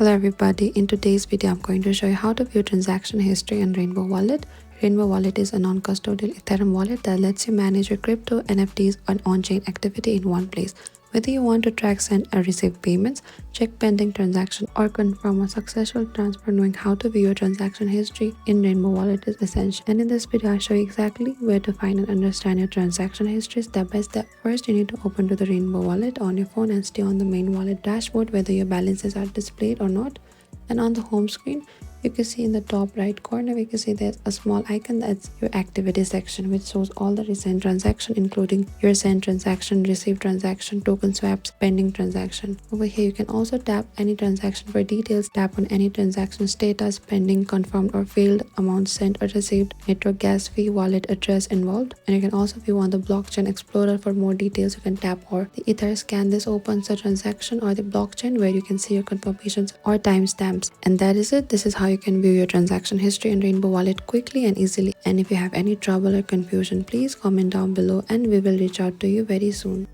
Hello everybody, in today's video I'm going to show you how to view transaction history in Rainbow Wallet. Rainbow Wallet is a non-custodial Ethereum wallet that lets you manage your crypto, NFTs and on-chain activity in one place. Whether you want to track, send or receive payments, check pending transaction or confirm a successful transfer, knowing how to view your transaction history in Rainbow Wallet is essential. And in this video I'll show you exactly where to find and understand your transaction history step by step. First, you need to open to the Rainbow Wallet on your phone and stay on the main wallet dashboard whether your balances are displayed or not. And on the home screen, you can see in the top right corner, we can see there's a small icon that's your activity section, which shows all the recent transaction, including your sent transaction, received transaction, token swaps, pending transaction. Over here, you can also tap any transaction for details, tap on any transaction status, pending, confirmed or failed, amount sent or received, network gas fee, wallet address involved. And you can also view on the blockchain explorer for more details. You can tap or the Ether scan. This opens the transaction or the blockchain where you can see your confirmations or timestamps. And that is it. This is how you can view your transaction history in Rainbow Wallet quickly and easily. And if you have any trouble or confusion, please comment down below and we will reach out to you very soon.